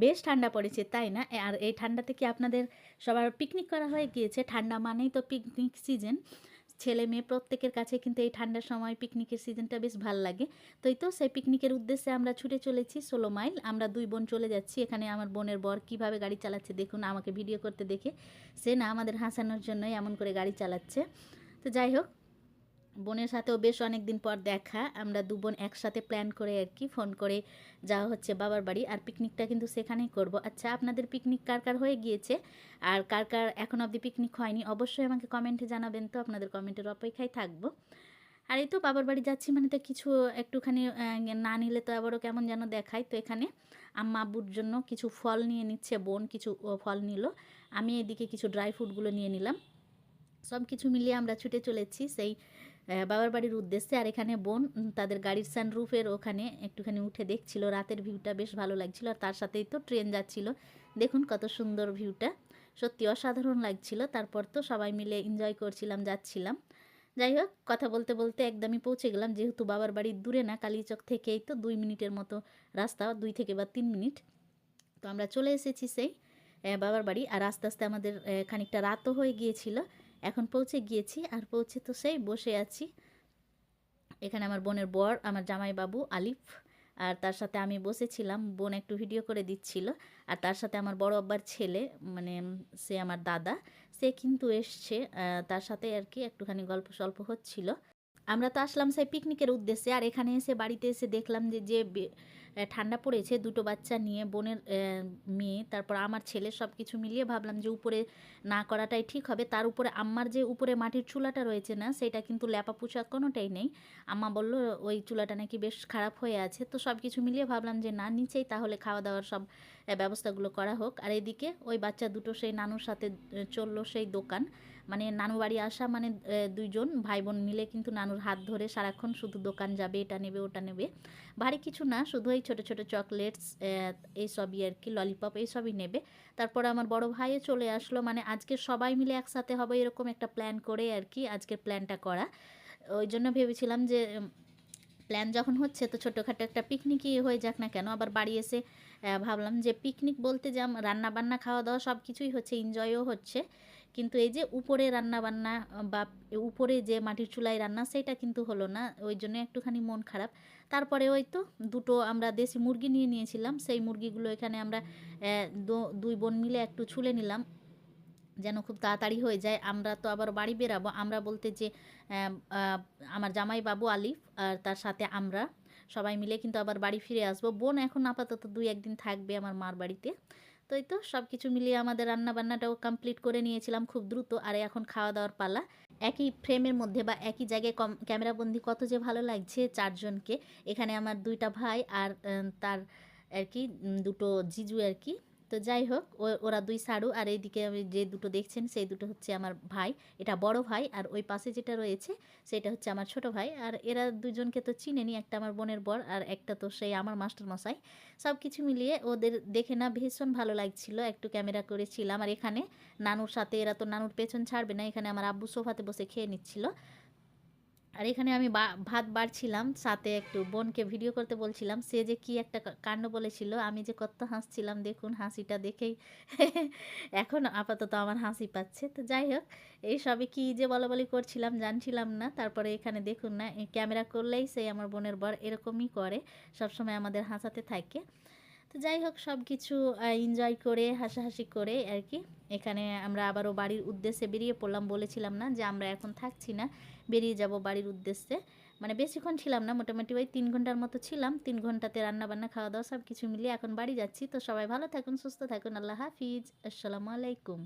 বেশ ঠান্ডা পড়েছে, তাই না? আর এই ঠান্ডাতে কি আপনাদের সবার পিকনিক করা হয়ে গিয়েছে? ঠান্ডা মানেই তো পিকনিক সিজন। ছেলে মেয়ে প্রত্যেকের কাছে কিন্তু এই ঠান্ডার সময় পিকনিকের সিজনটা বেশ ভাল লাগে। তো এই তো সেই পিকনিকের উদ্দেশ্যে আমরা ছুটে চলেছি 16 মাইল। আমরা 2 বোন চলে যাচ্ছি। এখানে আমার বোনের বর কীভাবে গাড়ি চালাচ্ছে দেখুন, আমাকে ভিডিও করতে দেখে সে না আমাদের হাসানোর জন্যই এমন করে গাড়ি চালাচ্ছে। তো যাই হোক, বোনের সাথেও বেশ অনেক দিন পর দেখা। আমরা 2 বোন একসাথে প্ল্যান করে আর কি ফোন করে যাওয়া হচ্ছে বাবার বাড়ি। আর পিকনিকটা কিন্তু সেখানেই করব। আচ্ছা, আপনাদের পিকনিক কার কার হয়ে গিয়েছে আর কার কার এখন অবধি পিকনিক হয়নি অবশ্যই আমাকে কমেন্টে জানাবেন। তো আপনাদের কমেন্টের অপেক্ষায় থাকবো। আর এই তো বাবার বাড়ি যাচ্ছি মানে তো কিছু একটুখানি না নিলে তো আবারও কেমন যেন দেখায়। তো এখানে আম্মা আব্বুর জন্য কিছু ফল নিয়ে নিচ্ছে, বোন কিছু ফল নিল, আমি এদিকে কিছু ড্রাই ফ্রুটগুলো নিয়ে নিলাম। সব কিছু মিলিয়ে আমরা ছুটে চলেছি সেই বাবার বাড়ির উদ্দেশ্যে। আর এখানে বোন তাদের গাড়ির সানরুফের ওখানে একটুখানি উঠে দেখছিল, রাতের ভিউটা বেশ ভালো লাগছিল। আর তার সাথেই তো ট্রেন যাচ্ছিল, দেখুন কত সুন্দর ভিউটা, সত্যি অসাধারণ লাগছিল। তারপর তো সবাই মিলে এনজয় করছিলাম, যাচ্ছিলাম। যাই হোক, কথা বলতে বলতে একদমই পৌঁছে গেলাম, যেহেতু বাবার বাড়ির দূরে না, কালীচক থেকেই তো 2 মিনিটের মতো রাস্তা, 2 থেকে বা 3 মিনিট। তো আমরা চলে এসেছি সেই বাবার বাড়ি। আর আস্তে আস্তে আমাদের খানিকটা রাতও হয়ে গিয়েছিল, এখন পৌঁছে গিয়েছি। আর পৌঁছে তো সেই বসে আছি। এখানে আমার বোনের বর, আমার জামাইবাবু আলিফ, আর তার সাথে আমি বসেছিলাম, বোন একটু ভিডিও করে দিচ্ছিল। আর তার সাথে আমার বড় আব্বার ছেলে, মানে সে আমার দাদা, সে কিন্তু এসছে, তার সাথে আর কি একটুখানি গল্প সল্প হচ্ছিল। আমরা তো আসলাম সেই পিকনিকের উদ্দেশ্যে। আর এখানে এসে বাড়িতে এসে দেখলাম যে ঠান্ডা পড়েছে, 2টো বাচ্চা নিয়ে বোনের মেয়ে, তারপর আমার ছেলে, সব কিছু মিলিয়ে ভাবলাম যে উপরে না করাটাই ঠিক হবে। তার উপরে আম্মার যে উপরে মাটির চুলাটা রয়েছে না, সেটা কিন্তু ল্যাপা পোছা কোনোটাই নেই। আম্মা বলল ওই চুলাটা নাকি বেশ খারাপ হয়ে আছে। তো সব কিছু মিলিয়ে ভাবলাম যে না, নিচেই তাহলে খাওয়া দাওয়ার সব ব্যবস্থাগুলো করা হোক। আর এদিকে ওই বাচ্চা দুটো সেই নানুর সাথে চললো সেই দোকান, মানে নানু বাড়ি আসা মানে 2জন ভাই বোন মিলে কিন্তু নানুর হাত ধরে সারাক্ষণ শুধু দোকান যাবে, এটা নেবে ওটা নেবে। ভারী কিছু না, শুধু এই ছোটো ছোটো চকলেটস এইসবই আর কি, ললিপপ এইসবই নেবে। তারপরে আমার বড় ভাইও চলে আসলো, মানে আজকে সবাই মিলে একসাথে হবে এরকম একটা প্ল্যান করে আর কি আজকের প্ল্যানটা করা। ওই জন্য ভেবেছিলাম যে প্ল্যান যখন হচ্ছে তো ছোটোখাটো একটা পিকনিকই হয়ে যাক না কেন। আবার বাড়ি এসে ভাবলাম যে পিকনিক বলতে যা রান্না বান্না খাওয়া দাওয়া সব কিছুই হচ্ছে, এনজয়ও হচ্ছে, কিন্তু এই যে উপরে রান্না বান্না বা উপরে যে মাটির চুলায় রান্না সেটা কিন্তু হলো না, ওই জন্য একটুখানি মন খারাপ। তারপরে ওই তো 2টো আমরা দেশি মুরগি নিয়ে নিয়েছিলাম, সেই মুরগিগুলো এখানে আমরা 2 বোন মিলে একটু ছুলে নিলাম যেন খুব তাড়াতাড়ি হয়ে যায়। আমরা তো আবার বাড়ি বেরাবো, আমরা বলতে যে আমার জামাইবাবু আলিফ আর তার সাথে আমরা সবাই মিলে কিন্তু আবার বাড়ি ফিরে আসবো। বোন এখন আপাতত 2-1 দিন থাকবে আমার মার বাড়িতে। তো এই তো সব কিছু মিলিয়ে আমাদের রান্নাবান্নাটাও কমপ্লিট করে নিয়েছিলাম খুব দ্রুত। আর এখন খাওয়া দাওয়ার পালা। একই ফ্রেমের মধ্যে বা একই জায়গায় ক্যামেরাবন্দি কত যে ভালো লাগছে 4জনকে। এখানে আমার 2টা ভাই আর তার আর কি 2টো জিজু আর কি। তো যাই হোক, ওরা 2 সারু। আর এইদিকে যে 2টো দেখছেন সেই 2টো হচ্ছে আমার ভাই, এটা বড় ভাই। আর ওই পাশে যেটা রয়েছে সেটা হচ্ছে আমার ছোট ভাই। আর এরা 2জনকে তো চিনেনি, একটা আমার বোনের বর আর একটা তো সেই আমার মাস্টার মশাই। সব কিছু মিলিয়ে ওদের দেখে না ভীষণ ভালো লাগছিল, একটু ক্যামেরা করেছিলাম। আর এখানে নানুর সাথে, এরা তো নানুর পেছন ছাড়বে না, এখানে আমার আব্বু সোফাতে বসে খেয়ে নিচ্ছিল। আর এখানে আমি ভাত বাড়ছিলাম, সাথে একটু বোনকে ভিডিও করতে বলছিলাম, সে যে কি একটা কাণ্ড বলেছিল, আমি যে কত হাসছিলাম দেখুন, হাসিটা দেখেই এখন আপাতত আমার হাসি পাচ্ছে। তো যাই হোক, এই সবে কী যে বলাবলি করছিলাম জানছিলাম না। তারপরে এখানে দেখুন না, ক্যামেরা করলেই সেই আমার বোনের বর এরকমই করে, সবসময় আমাদের হাসাতে থাকে। তো যাই হোক, সব কিছু এনজয় করে হাসাহাসি করে আর কি এখানে আমরা আবারও বাড়ির উদ্দেশ্যে বেরিয়ে পড়লাম। বলেছিলাম না যে আমরা এখন থাকছি না, বেরিয়ে যাব বাড়ির উদ্দেশ্যে। মানে বেশিক্ষণ ছিলাম না, মোটামুটি ওই 3 ঘন্টার মতো ছিলাম। 3 ঘন্টাতে রান্নাবান্না খাওয়া দাওয়া সব কিছু মিলিয়ে এখন বাড়ি যাচ্ছি। তো সবাই ভালো থাকুন, সুস্থ থাকুন, আল্লাহ হাফিজ, আসসালামু আলাইকুম।